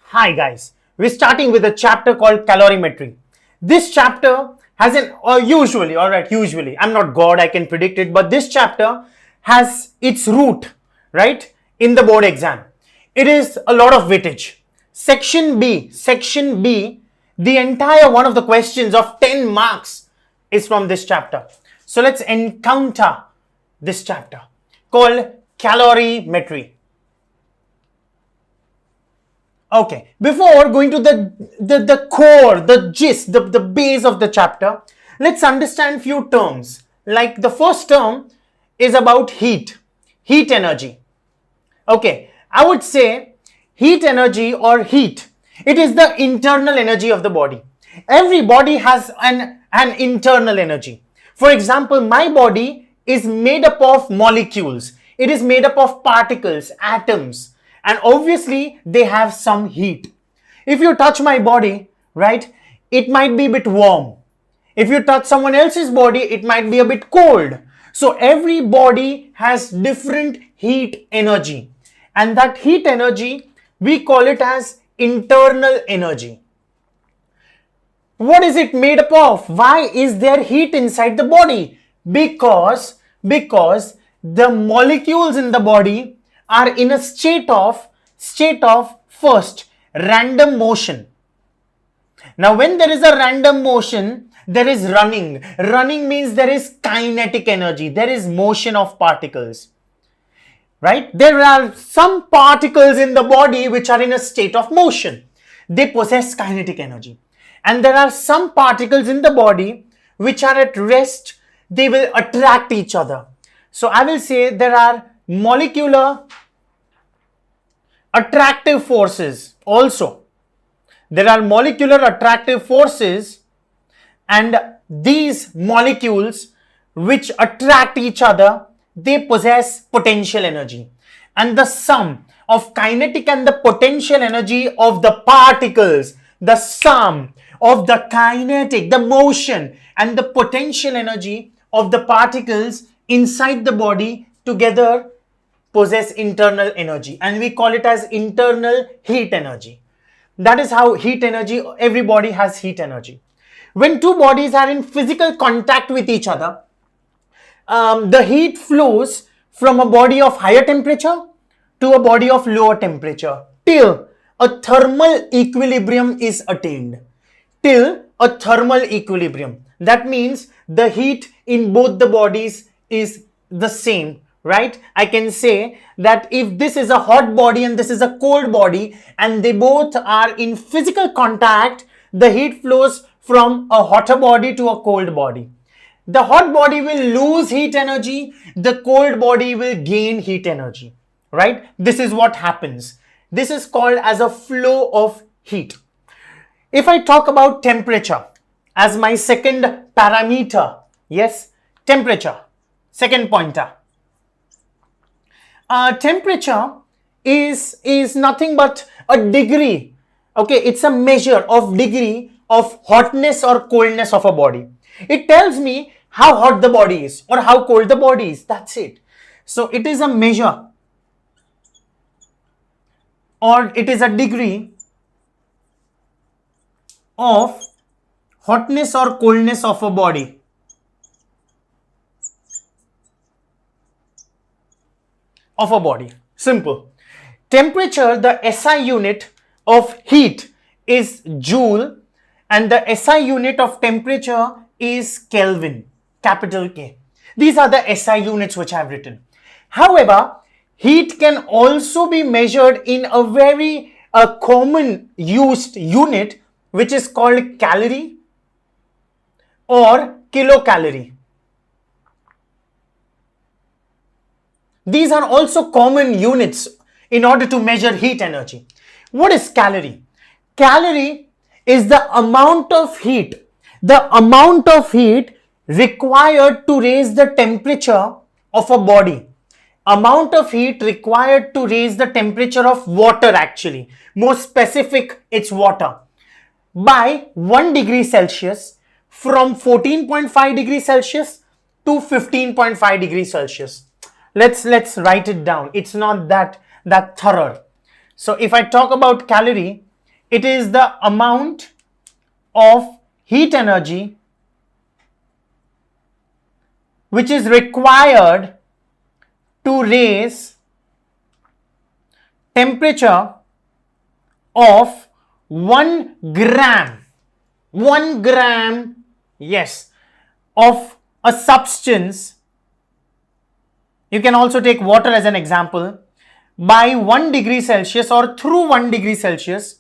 Hi guys, we're starting with a chapter called Calorimetry. This chapter has usually, I'm not God, I can predict it, but this chapter has its root, right, in the board exam. It is a lot of weightage. Section B, the entire one of the questions of 10 marks is from this chapter. So let's encounter this chapter called Calorimetry. Okay, before going to the core, the gist, the base of the chapter, let's understand few terms. Like the first term is about heat energy. Okay, I would say heat energy or heat, it is the internal energy of the body. Every body has an internal energy. For example, my body is made up of molecules. It is made up of particles, atoms. And obviously, they have some heat. If you touch my body, right, it might be a bit warm. If you touch someone else's body, it might be a bit cold. So every body has different heat energy. And that heat energy, we call it as internal energy. What is it made up of? Why is there heat inside the body? Because the molecules in the body are in a state of first random motion. Now when there is a random motion, there is running. Running means there is kinetic energy. There is motion of particles. Right? There are some particles in the body which are in a state of motion. They possess kinetic energy. And there are some particles in the body which are at rest. They will attract each other. So I will say there are molecular attractive forces also. There are molecular attractive forces, and these molecules which attract each other, they possess potential energy. And the sum of kinetic and the potential energy of the particles, the sum of the kinetic, the motion and the potential energy of the particles inside the body together possess internal energy, and we call it as internal heat energy. That is how heat energy, every body has heat energy. When two bodies are in physical contact with each other, the heat flows from a body of higher temperature to a body of lower temperature till a thermal equilibrium is attained. Till a thermal equilibrium. That means the heat in both the bodies is the same. Right? I can say that if this is a hot body and this is a cold body and they both are in physical contact, the heat flows from a hotter body to a cold body. The hot body will lose heat energy, the cold body will gain heat energy. Right? This is what happens. This is called as a flow of heat. If I talk about temperature as my second parameter, yes, temperature, second pointer. Temperature is nothing but a degree. Okay, it's a measure of degree of hotness or coldness of a body. It tells me how hot the body is or how cold the body is. That's it. So it is a measure or it is a degree of hotness or coldness of a body. Simple. Temperature, the SI unit of heat is joule and the SI unit of temperature is Kelvin, capital K. These are the SI units which I have written. However, heat can also be measured in a very common used unit which is called calorie or kilocalorie. These are also common units in order to measure heat energy. What is calorie? Calorie is the amount of heat required to raise the temperature of a body. Amount of heat required to raise the temperature of water actually. More specific, it's water. By 1 degree Celsius from 14.5 degrees Celsius to 15.5 degrees Celsius. Let's write it down. It's not that thorough. So if I talk about calorie, it is the amount of heat energy which is required to raise temperature of 1 gram, yes, of a substance. You can also take water as an example, by 1 degree Celsius or through 1 degree Celsius,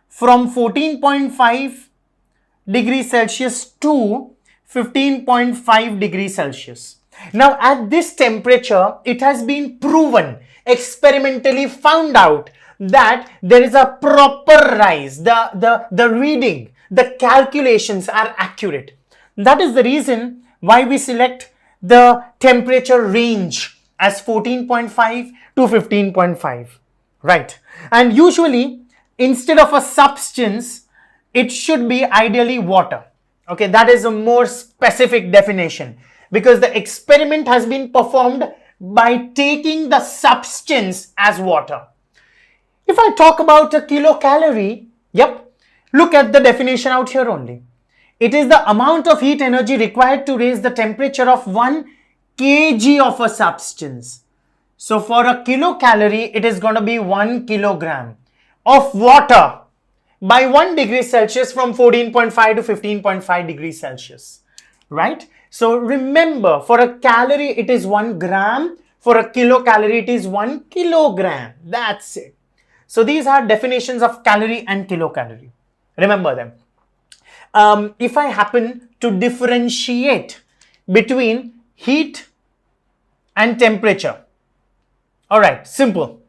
from 14.5 degrees Celsius to 15.5 degrees Celsius. Now at this temperature, it has been proven, experimentally found out, that there is a proper rise. The reading, the calculations are accurate. That is the reason why we select the temperature range as 14.5 to 15.5, right? And usually, instead of a substance, it should be ideally water. Okay, that is a more specific definition, because the experiment has been performed by taking the substance as water. If I talk about a kilocalorie, yep, look at the definition out here only. It is the amount of heat energy required to raise the temperature of 1 kg of a substance. So for a kilocalorie, it is going to be 1 kilogram of water by 1 degree Celsius from 14.5 to 15.5 degrees Celsius, right? So remember, for a calorie, it is 1 gram. For a kilocalorie, it is 1 kilogram. That's it. So these are definitions of calorie and kilocalorie. Remember them. If I happen to differentiate between heat and temperature, all right, simple.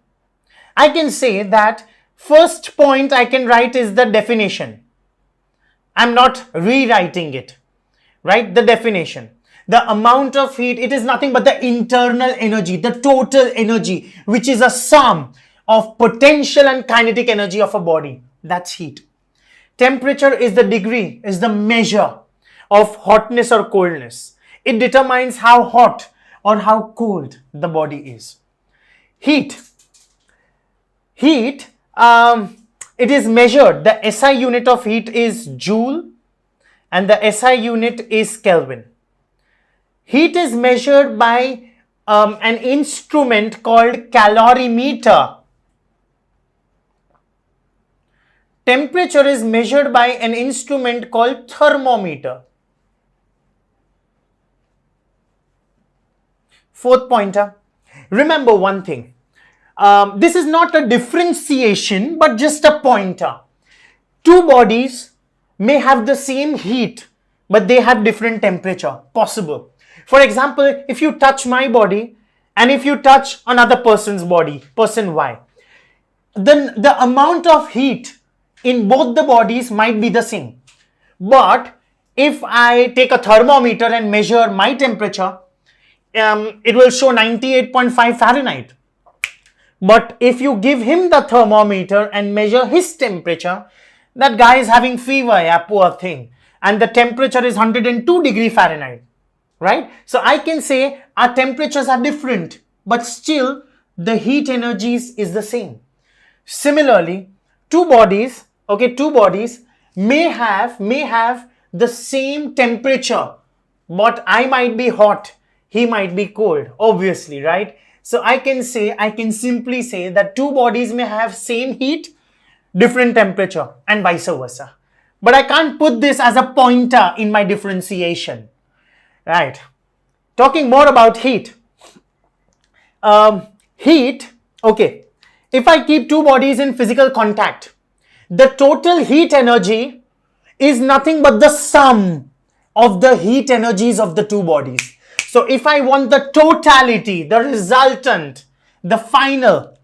I can say that first point I can write is the definition. I'm not rewriting it, right? The definition. The amount of heat, it is nothing but the internal energy, the total energy, which is a sum of potential and kinetic energy of a body. That's heat. Temperature is the degree, is the measure of hotness or coldness. It determines how hot or how cold the body is. Heat. Heat, it is measured. The SI unit of heat is Joule and the SI unit is Kelvin. Heat is measured by an instrument called calorimeter. Temperature is measured by an instrument called thermometer. Fourth pointer, remember one thing. This is not a differentiation, but just a pointer. Two bodies may have the same heat, but they have different temperature, possible. For example, if you touch my body and if you touch another person's body, person Y, then the amount of heat in both the bodies might be the same. But if I take a thermometer and measure my temperature, it will show 98.5 Fahrenheit. But if you give him the thermometer and measure his temperature, that guy is having fever, yeah, poor thing. And the temperature is 102 degree Fahrenheit, right? So I can say our temperatures are different, but still the heat energies is the same. Similarly, two bodies may have the same temperature, but I might be hot, he might be cold, obviously, right? So I can simply say that two bodies may have same heat, different temperature, and vice versa. But I can't put this as a pointer in my differentiation, right? Talking more about heat. Heat, okay. If I keep two bodies in physical contact, the total heat energy is nothing but the sum of the heat energies of the two bodies. So if I want the totality, the resultant, the final,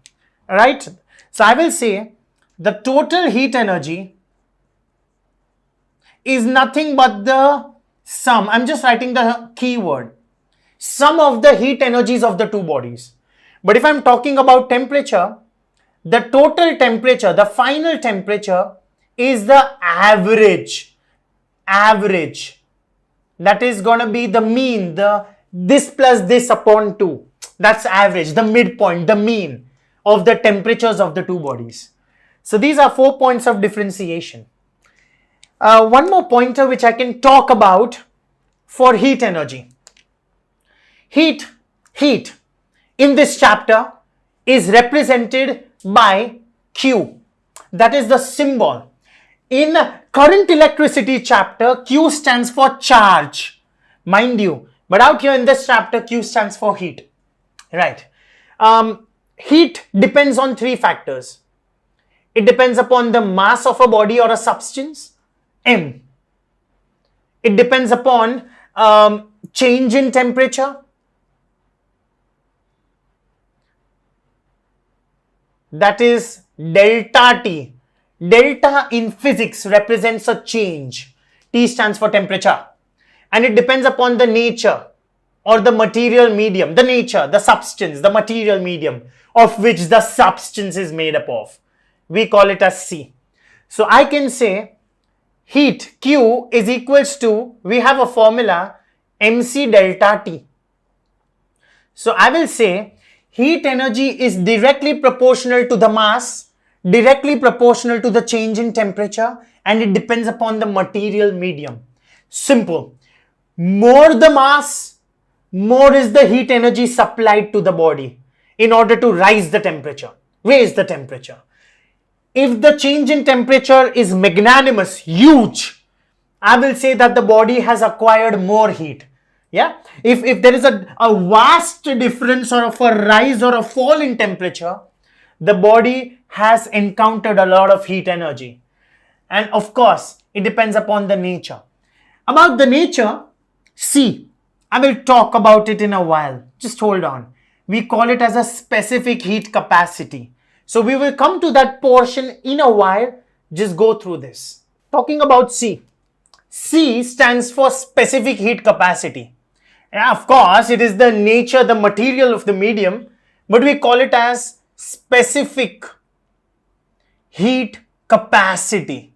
right? So I will say the total heat energy is nothing but the sum. I'm just writing the keyword. Sum of the heat energies of the two bodies. But if I'm talking about temperature, the total temperature, the final temperature is the average that is going to be the mean, the this plus this upon 2. That's average, the midpoint, the mean of the temperatures of the two bodies. So these are 4 points of differentiation. One more pointer which I can talk about for heat energy. Heat in this chapter is represented by Q. That is the symbol. In current electricity chapter, Q stands for charge, mind you. But out here in this chapter, Q stands for heat. Right. Heat depends on 3 factors. It depends upon the mass of a body or a substance, M. It depends upon change in temperature. That is delta T. Delta in physics represents a change. T stands for temperature. And it depends upon the nature or the material medium. The nature, the substance, the material medium of which the substance is made up of. We call it as C. So I can say heat Q is equals to, we have a formula, mc delta T. So I will say heat energy is directly proportional to the mass, directly proportional to the change in temperature, and it depends upon the material medium. Simple. More the mass, more is the heat energy supplied to the body in order to raise the temperature. If the change in temperature is magnanimous, huge, I will say that the body has acquired more heat. Yeah. If there is a vast difference or of a rise or a fall in temperature, the body has encountered a lot of heat energy. And of course, it depends upon the nature. About the nature, C, I will talk about it in a while. Just hold on. We call it as a specific heat capacity. So we will come to that portion in a while. Just go through this. Talking about C. C stands for specific heat capacity. Yeah, of course, it is the nature, the material of the medium, but we call it as specific heat capacity.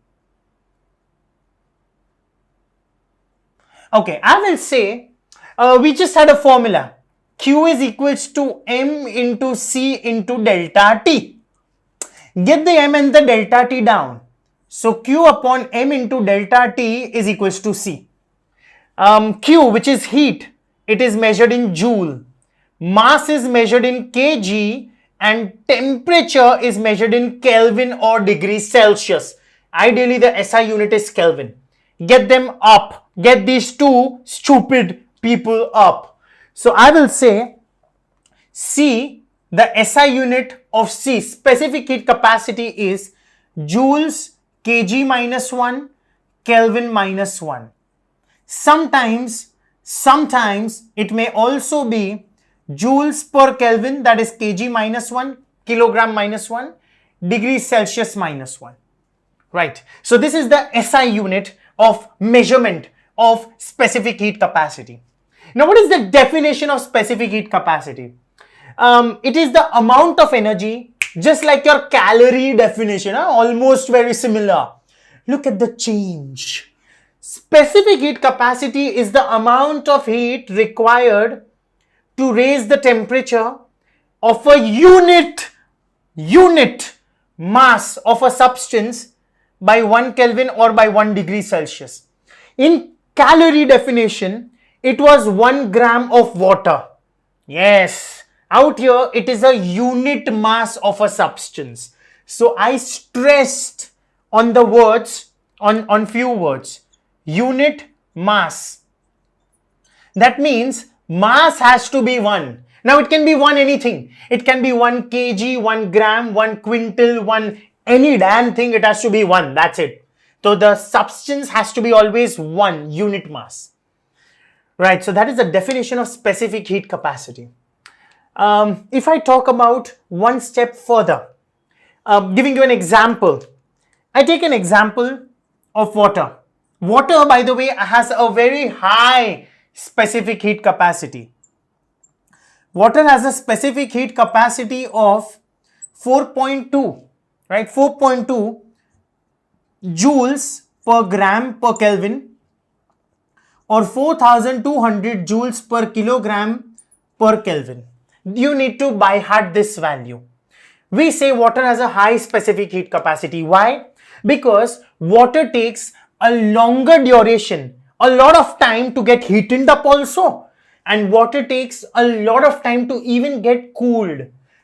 Okay, I will say we just had a formula. Q is equals to M into C into delta T. Get the M and the delta T down. So Q upon M into delta T is equals to C. Q, which is heat, it is measured in joule. Mass is measured in kg and temperature is measured in Kelvin or degrees Celsius. Ideally, the SI unit is Kelvin. Get them up. Get these two stupid people up. So I will say C, the SI unit of C, specific heat capacity, is joules kg minus 1, Kelvin minus 1. Sometimes it may also be joules per Kelvin, that is kg minus 1, kilogram minus 1, degrees Celsius minus 1. Right. So this is the SI unit of measurement of specific heat capacity. Now, what is the definition of specific heat capacity? It is the amount of energy, just like your calorie definition, almost very similar. Look at the change. Specific heat capacity is the amount of heat required to raise the temperature of a unit mass of a substance by 1 Kelvin or by 1 degree Celsius. In calorie definition, it was 1 gram of water. Yes, out here it is a unit mass of a substance. So I stressed on the words, on few words, unit mass. That means mass has to be 1. Now it can be 1 anything. It can be 1 kg, 1 gram, 1 quintal, 1 any damn thing. It has to be 1. That's it. So the substance has to be always 1 unit mass. Right. So that is the definition of specific heat capacity. If I talk about one step further, giving you an example, I take an example of water. Water, by the way, has a very high specific heat capacity. Water has a specific heat capacity of 4.2, right? 4.2 joules per gram per Kelvin, or 4200 joules per kilogram per Kelvin. You need to by heart this value. We say water has a high specific heat capacity. Why? Because water takes a longer duration, a lot of time to get heated up also. And water takes a lot of time to even get cooled.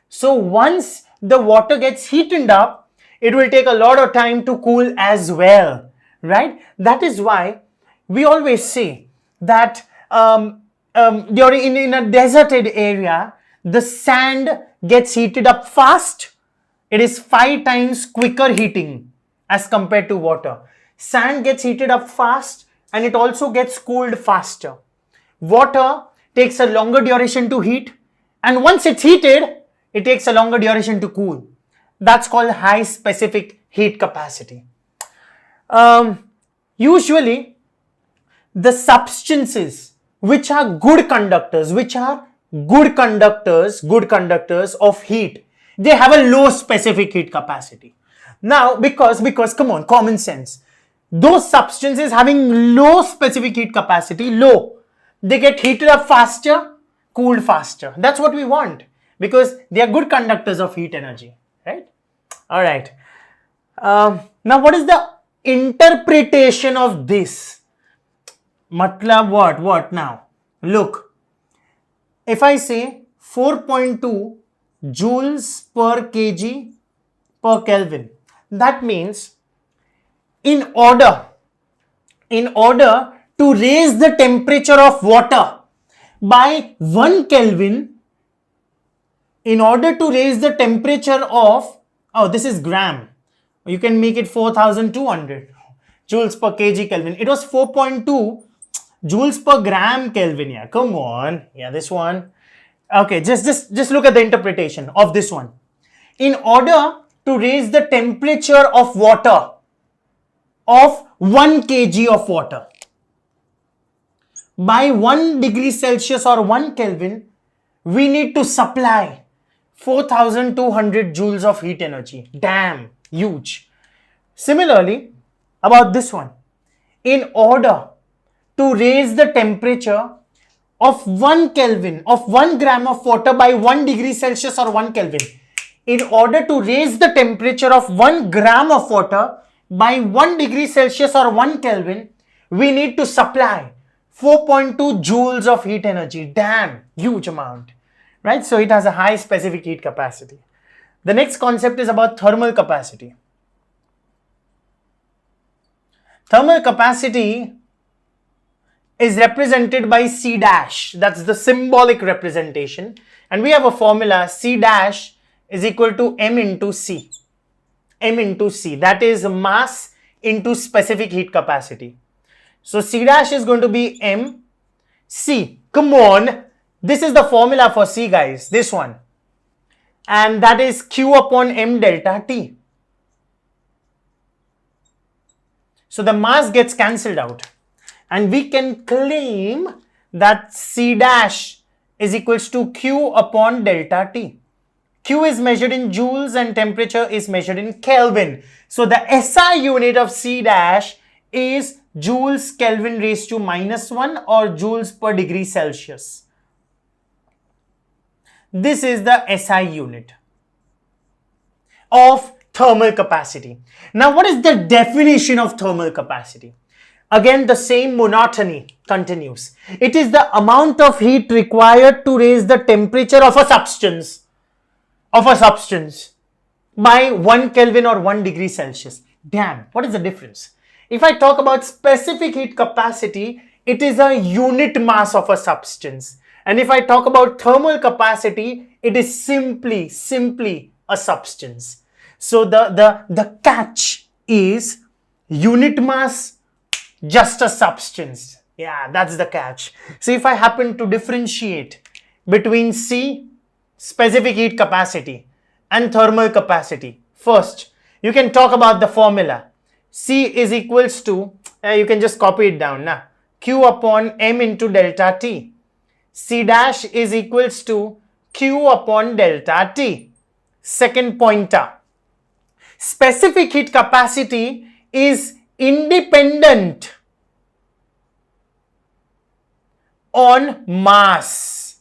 So once the water gets heated up, it will take a lot of time to cool as well, right? That is why we always say that during in a deserted area, the sand gets heated up fast. It is 5 times quicker heating as compared to water. Sand gets heated up fast and it also gets cooled faster. Water takes a longer duration to heat, and once it's heated, it takes a longer duration to cool. That's called high specific heat capacity. Usually, the substances which are good conductors of heat, they have a low specific heat capacity. Now, because come on, common sense. Those substances having low specific heat capacity, they get heated up faster, cooled faster. That's what we want because they are good conductors of heat energy, right? All right. Now, what is the interpretation of this? Matlab what? What now? Look, if I say 4.2 joules per kg per Kelvin, that means in order to raise the temperature of water by 1 Kelvin, in order to raise the temperature of, this is gram, you can make it 4200 joules per kg Kelvin. It was 4.2 joules per gram Kelvin. Yeah, come on. Yeah, this one. Okay, just look at the interpretation of this one. In order to raise the temperature of water of 1 kg of water by 1 degree Celsius or 1 Kelvin, we need to supply 4200 joules of heat energy. Damn, huge. Similarly, about this one, in order to raise the temperature of 1 Kelvin, of 1 gram of water by 1 degree Celsius or 1 Kelvin, in order to raise the temperature of 1 gram of water by 1 degree Celsius or 1 Kelvin, we need to supply 4.2 joules of heat energy. Damn, huge amount, right? So it has a high specific heat capacity. The next concept is about thermal capacity. Thermal capacity is represented by C dash. That's the symbolic representation. And we have a formula, C dash is equal to M into C. M into C. That is mass into specific heat capacity. So C dash is going to be M. C. Come on. This is the formula for C, guys. This one. And that is Q upon M delta T. So the mass gets cancelled out. And we can claim that C dash is equals to Q upon delta T. Q is measured in joules and temperature is measured in Kelvin. So the SI unit of C dash is joules Kelvin raised to -1 or joules per degree Celsius. This is the SI unit of thermal capacity. Now, what is the definition of thermal capacity? Again, the same monotony continues. It is the amount of heat required to raise the temperature of a substance by 1 Kelvin or 1 degree Celsius. Damn, what is the difference? If I talk about specific heat capacity, it is a unit mass of a substance. And if I talk about thermal capacity, it is simply a substance. So the catch is unit mass, just a substance. Yeah, that's the catch. So if I happen to differentiate between C, specific heat capacity, and thermal capacity, first, you can talk about the formula. C is equals to, you can just copy it down now, Q upon M into delta T. C dash is equals to Q upon delta T. Second pointer. Specific heat capacity is independent on mass.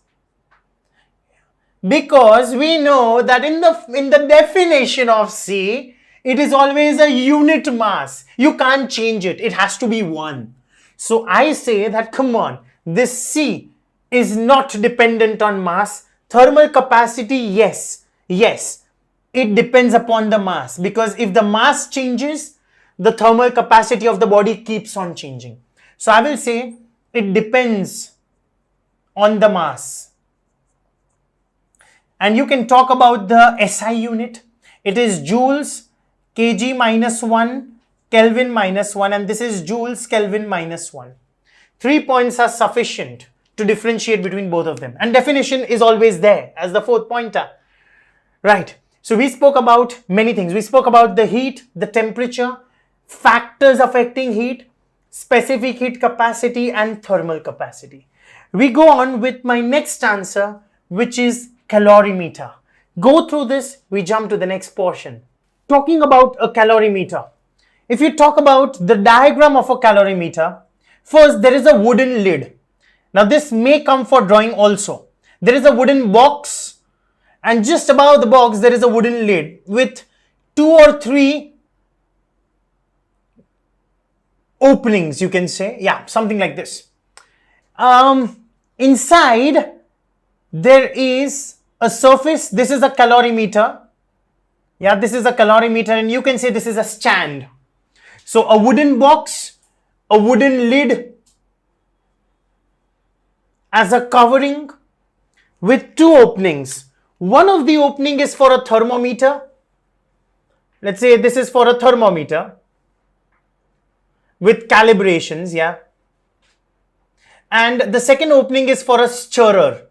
Because we know that in the definition of C, it is always a unit mass. You can't change it. It has to be 1. So I say that, come on, this C is not dependent on mass. Thermal capacity, yes, it depends upon the mass, because if the mass changes, the thermal capacity of the body keeps on changing. So I will say it depends on the mass. And you can talk about the SI unit. It is joules, kg minus 1, Kelvin minus 1, and this is joules, Kelvin minus 1. 3 points are sufficient to differentiate between both of them. And definition is always there as the 4th pointer. Right. So we spoke about many things. We spoke about the heat, the temperature, factors affecting heat, specific heat capacity, and thermal capacity. We go on with my next answer, which is calorimeter. Go through this, we jump to the next portion. Talking about a calorimeter. If you talk about the diagram of a calorimeter, first there is a wooden lid. Now this may come for drawing also. There is a wooden box, and just above the box there is a wooden lid with 2 or 3 openings, you can say. Yeah, something like this. Inside there is a surface. This is a calorimeter. Yeah, this is a calorimeter, and you can say this is a stand. So a wooden box, a wooden lid as a covering with 2 openings. One of the opening is for a thermometer. Let's say this is for a thermometer with calibrations, yeah. And the second opening is for a stirrer.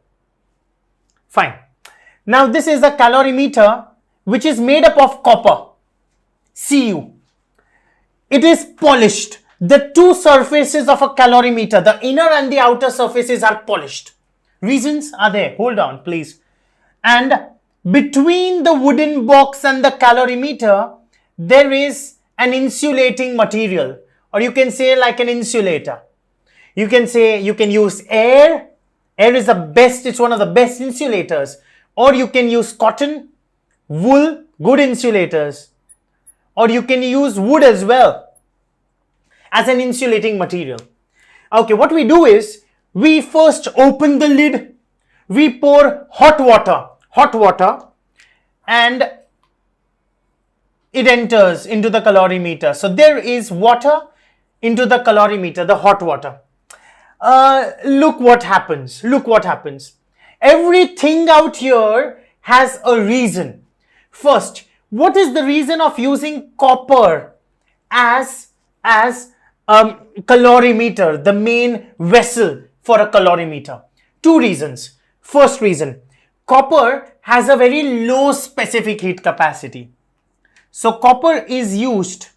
Fine. Now this is a calorimeter which is made up of copper, Cu. It is polished. The 2 surfaces of a calorimeter, the inner and the outer surfaces, are polished. Reasons are there. Hold on, please. And between the wooden box and the calorimeter, there is an insulating material, or you can say like an insulator. You can say you can use air. Air is the best, it's one of the best insulators. Or you can use cotton, wool, good insulators. Or you can use wood as well as an insulating material. Okay, what we do is, we first open the lid, we pour hot water, and it enters into the calorimeter. So there is water into the calorimeter, the hot water. Look what happens. Everything out here has a reason. First, what is the reason of using copper as calorimeter, the main vessel for a calorimeter? 2 reasons. First reason, copper has a very low specific heat capacity. So copper is used.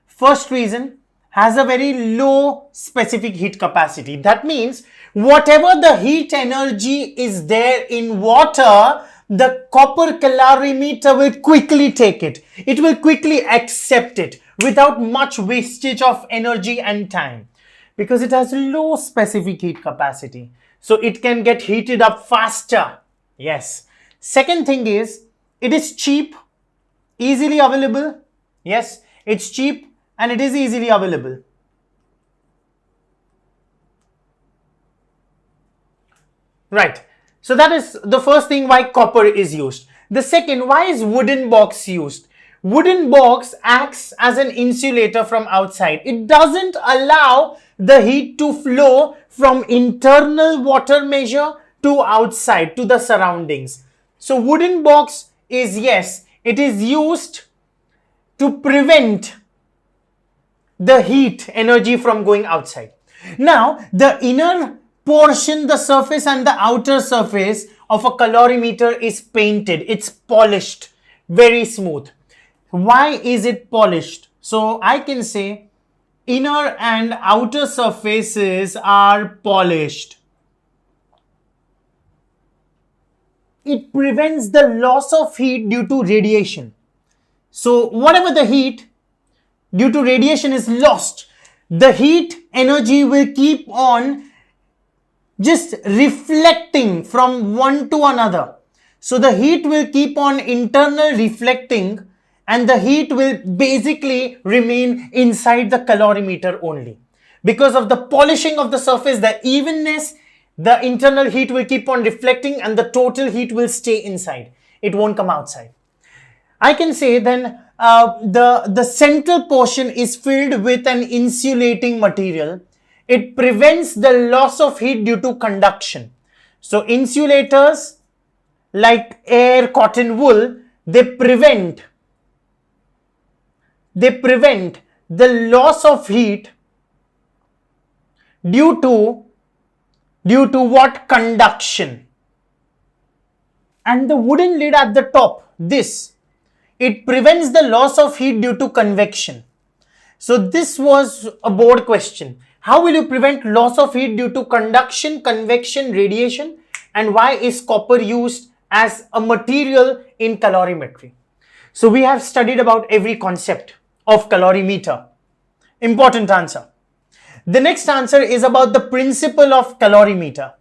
First reason, has a very low specific heat capacity. That means whatever the heat energy is there in water, the copper calorimeter will quickly take it. It will quickly accept it without much wastage of energy and time, because it has low specific heat capacity. So it can get heated up faster. Yes. Second thing is, it is cheap, easily available. Yes, it's cheap and it is easily available. Right. So that is the first thing why copper is used. The second, why is wooden box used? Wooden box acts as an insulator from outside. It doesn't allow the heat to flow from internal water measure to outside, to the surroundings. So wooden box is, yes, it is used to prevent the heat energy from going outside. Now, the inner portion, the surface and the outer surface of a calorimeter is painted. It's polished, very smooth. Why is it polished? So I can say inner and outer surfaces are polished. It prevents the loss of heat due to radiation. So whatever the heat due to radiation is lost, the heat energy will keep on just reflecting from one to another. So the heat will keep on internal reflecting and the heat will basically remain inside the calorimeter only. Because of the polishing of the surface, the evenness, the internal heat will keep on reflecting and the total heat will stay inside. It won't come outside. I can say then the central portion is filled with an insulating material. It prevents the loss of heat due to conduction. So insulators like air, cotton, wool, they prevent the loss of heat due to what? Conduction. And the wooden lid at the top, this, it prevents the loss of heat due to convection. So this was a board question. How will you prevent loss of heat due to conduction, convection, radiation? And why is copper used as a material in calorimetry? So we have studied about every concept of calorimeter. Important answer. The next answer is about the principle of calorimeter.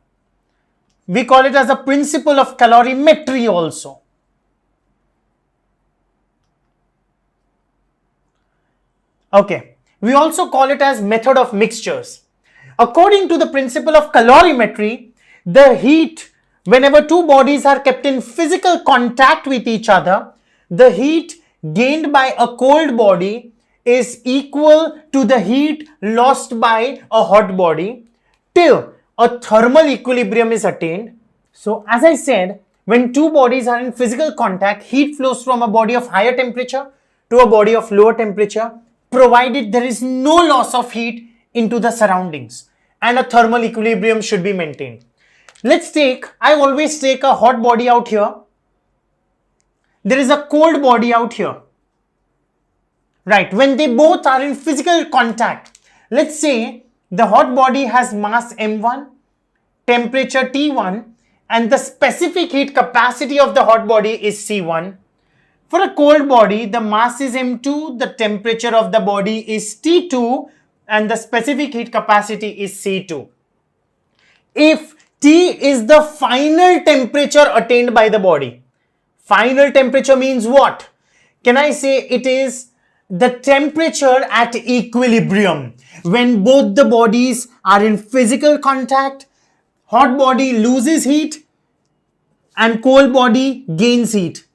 We call it as a principle of calorimetry also. Okay, we also call it as method of mixtures. According to the principle of calorimetry, the heat, whenever two bodies are kept in physical contact with each other, the heat gained by a cold body is equal to the heat lost by a hot body till a thermal equilibrium is attained. So as I said, when two bodies are in physical contact, heat flows from a body of higher temperature to a body of lower temperature, provided there is no loss of heat into the surroundings and a thermal equilibrium should be maintained. I always take a hot body out here. There is a cold body out here. Right, when they both are in physical contact, let's say the hot body has mass m1, temperature T1, and the specific heat capacity of the hot body is C1. For a cold body, the mass is m2, the temperature of the body is T2, and the specific heat capacity is C2. If T is the final temperature attained by the body, final temperature means what? Can I say it is the temperature at equilibrium? When both the bodies are in physical contact, hot body loses heat and cold body gains heat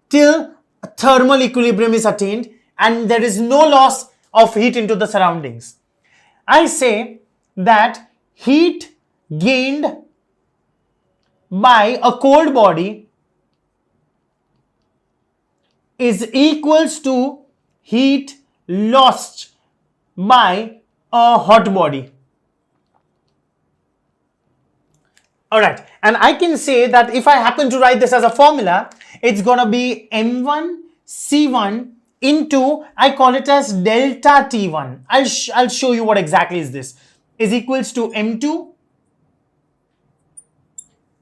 till thermal equilibrium is attained and there is no loss of heat into the surroundings. I say that heat gained by a cold body is equals to heat lost by a hot body. Alright, and I can say that if I happen to write this as a formula, it's gonna be M1 C1 into, I call it as delta T1. I'll show you what exactly is this. Is equals to M2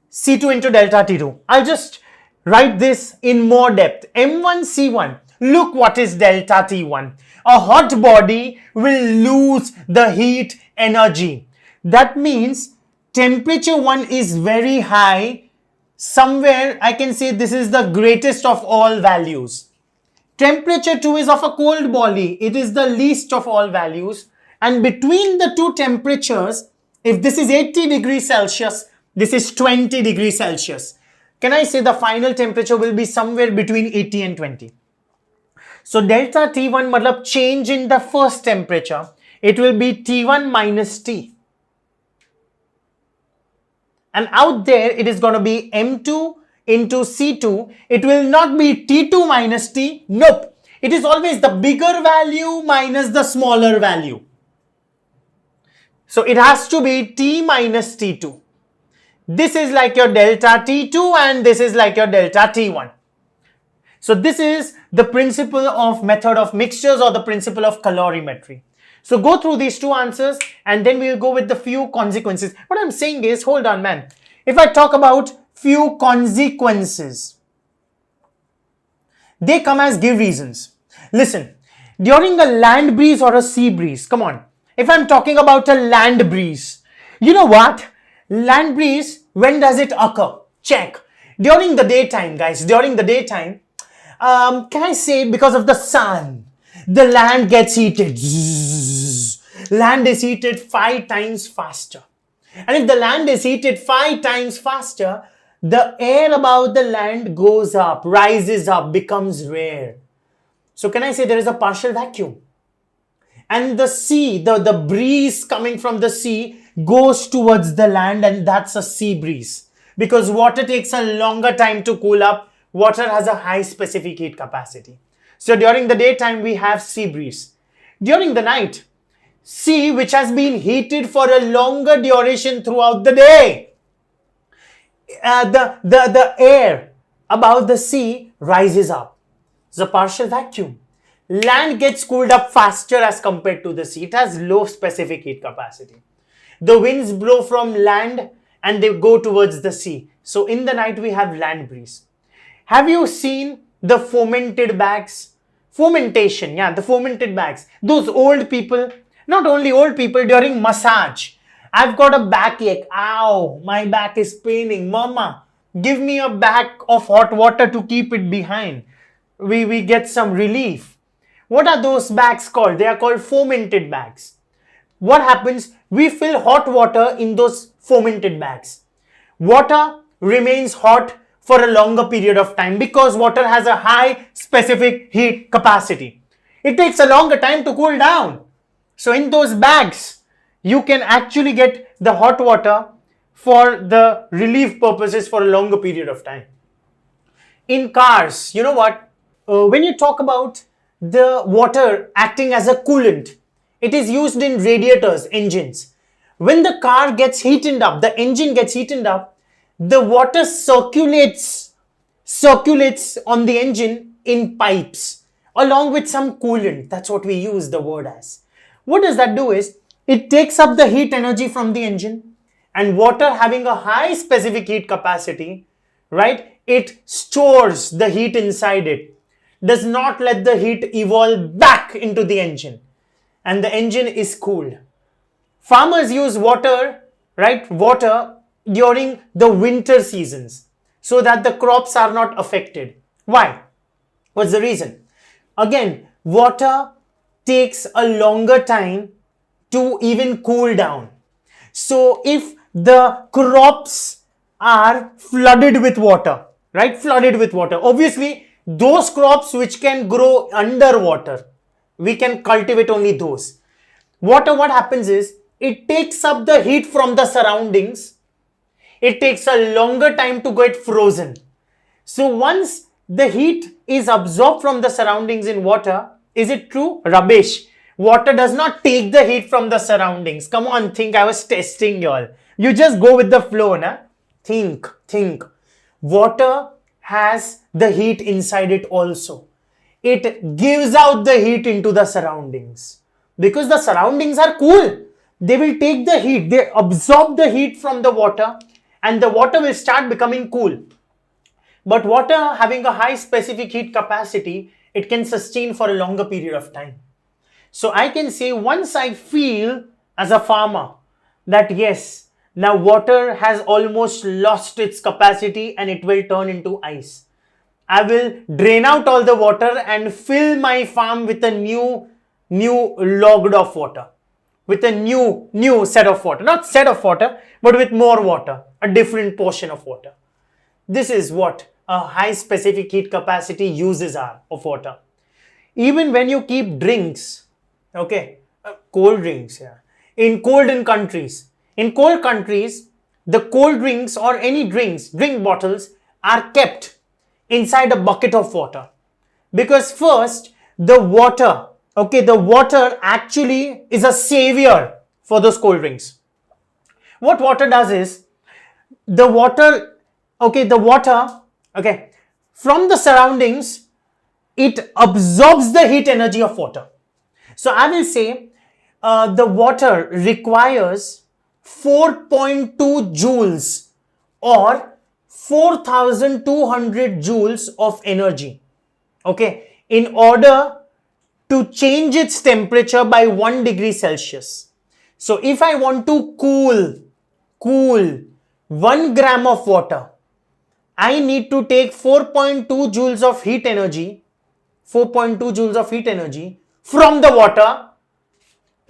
C2 into delta T2. I'll just write this in more depth. M1 C1. Look what is delta T1. A hot body will lose the heat energy. That means temperature 1 is very high. Somewhere I can say this is the greatest of all values. Temperature 2 is of a cold body. It is the least of all values. And between the two temperatures, if this is 80 degrees Celsius, this is 20 degrees Celsius. Can I say the final temperature will be somewhere between 80 and 20? So delta T1 matlab change in the first temperature. It will be T1 minus T. And out there it is going to be M2 into C2. It will not be T2 minus T. Nope. It is always the bigger value minus the smaller value. So it has to be T minus T2. This is like your delta T2 and this is like your delta T1. So this is the principle of method of mixtures or the principle of calorimetry. So go through these two answers and then we'll go with the few consequences. What I'm saying is, hold on man. If I talk about few consequences, they come as give reasons. Listen, during a land breeze or a sea breeze, come on. If I'm talking about a land breeze, you know what? Land breeze, when does it occur? Check. During the daytime, guys, during the daytime, can I say because of the sun, the land gets heated. Land is heated 5 times faster. And if the land is heated 5 times faster, the air above the land goes up, rises up, becomes rare. So can I say there is a partial vacuum? And the sea, the breeze coming from the sea goes towards the land, and that's a sea breeze. Because water takes a longer time to cool up. Water has a high specific heat capacity. So during the daytime, we have sea breeze. During the night, sea, which has been heated for a longer duration throughout the day, the air above the sea rises up. It's a partial vacuum. Land gets cooled up faster as compared to the sea. It has low specific heat capacity. The winds blow from land and they go towards the sea. So in the night we have land breeze. Have you seen the fomented bags? Fomentation, yeah, the fomented bags. Those old people, not only old people, during massage. I've got a backache. Ow, my back is paining. Mama, give me a bag of hot water to keep it behind. We get some relief. What are those bags called? They are called fomented bags. What happens? We fill hot water in those fomented bags. Water remains hot for a longer period of time because water has a high specific heat capacity. It takes a longer time to cool down. So in those bags, you can actually get the hot water for the relief purposes for a longer period of time. In cars, you know what? When you talk about the water acting as a coolant, it is used in radiators, engines. When the car gets heated up, the engine gets heated up, the water circulates on the engine in pipes along with some coolant. That's what we use the word as. What does that do is, it takes up the heat energy from the engine, and water having a high specific heat capacity, right? It stores the heat inside it, does not let the heat evolve back into the engine, and the engine is cooled. Farmers use water, right? Water during the winter seasons so that the crops are not affected. Why? What's the reason? Again, water takes a longer time to even cool down. So if the crops are flooded with water, right? Flooded with water. Obviously, those crops which can grow underwater, we can cultivate only those. Water, what happens is, it takes up the heat from the surroundings. It takes a longer time to get frozen. So once the heat is absorbed from the surroundings in water, is it true? Rubbish. Water does not take the heat from the surroundings. Come on, think. I was testing y'all. You just go with the flow, na? Think. Water has the heat inside it also. It gives out the heat into the surroundings. Because the surroundings are cool. They will take the heat. They absorb the heat from the water and the water will start becoming cool. But water having a high specific heat capacity, it can sustain for a longer period of time. So I can say, once I feel as a farmer that yes, now water has almost lost its capacity and it will turn into ice, I will drain out all the water and fill my farm with a new logged off water, with a new set of water, not set of water, but with more water, a different portion of water. This is what a high specific heat capacity uses are of water. Even when you keep drinks, okay, cold drinks, yeah, in cold countries, the cold drinks or any drink bottles are kept inside a bucket of water. Because first, the water actually is a savior for those cold drinks. What water does is, the water from the surroundings, it absorbs the heat energy of water. So I will say the water requires 4.2 joules or 4,200 joules of energy, okay, in order to change its temperature by 1 degree Celsius. So if I want to cool cool 1 gram of water, I need to take 4.2 joules of heat energy, 4.2 joules of heat energy from the water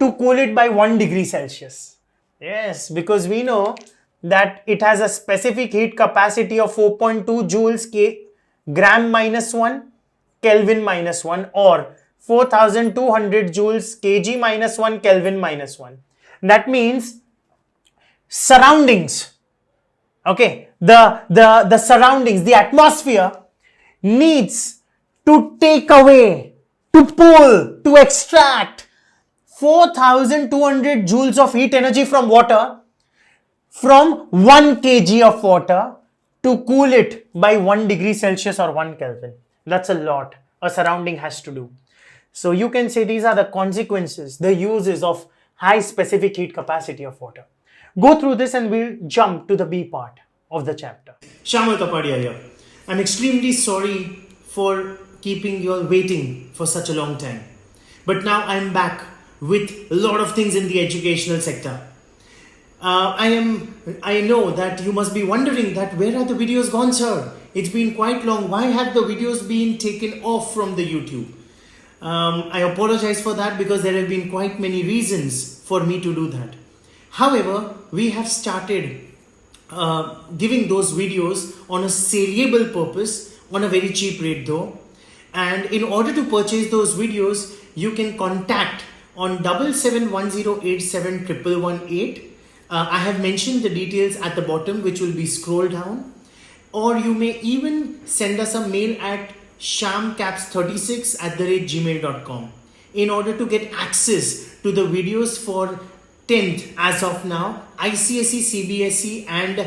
to cool it by 1 degree Celsius. Yes, because we know that it has a specific heat capacity of 4.2 joules gram minus 1, Kelvin minus 1, or 4200 joules kg minus 1, Kelvin minus 1. That means surroundings, okay, the surroundings, the atmosphere needs to take away, to pull, to extract 4200 joules of heat energy from water, from 1 kg of water, to cool it by 1 degree Celsius or 1 Kelvin. That's a lot a surrounding has to do. So you can say these are the consequences, the uses of high specific heat capacity of water. Go through this and we'll jump to the B part of the chapter. Shyamal Kapadia here. I'm extremely sorry for keeping you all waiting for such a long time. But now I'm back with a lot of things in the educational sector. I know that you must be wondering that where are the videos gone, sir? It's been quite long. Why have the videos been taken off from the YouTube? I apologize for that because there have been quite many reasons for me to do that. However, we have started giving those videos on a saleable purpose on a very cheap rate though. And in order to purchase those videos, you can contact on 7710871118. I have mentioned the details at the bottom, which will be scrolled down. Or you may even send us a mail at shamcaps36@gmail.com in order to get access to the videos for 10th as of now, ICSE, CBSE and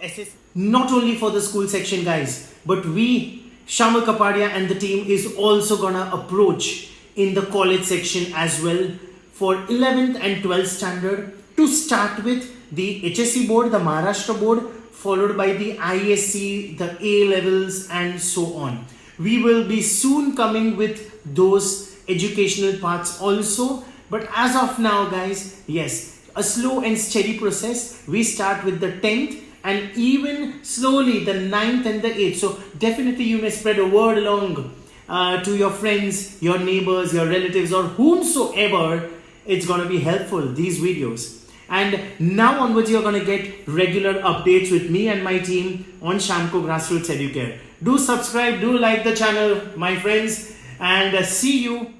SS. Not only for the school section guys, but we, Shyamal Kapadia and the team is also gonna approach in the college section as well for 11th and 12th standard, to start with the HSE board, the Maharashtra board, followed by the ISC, the A levels and so on. We will be soon coming with those educational parts also. But as of now guys, yes, a slow and steady process. We start with the 10th and even slowly the 9th and the 8th. So definitely you may spread a word along to your friends, your neighbors, your relatives or whomsoever. It's going to be helpful, these videos. And now onwards you're going to get regular updates with me and my team on Shamco Grassroots Educare. Do subscribe, do like the channel my friends, and see you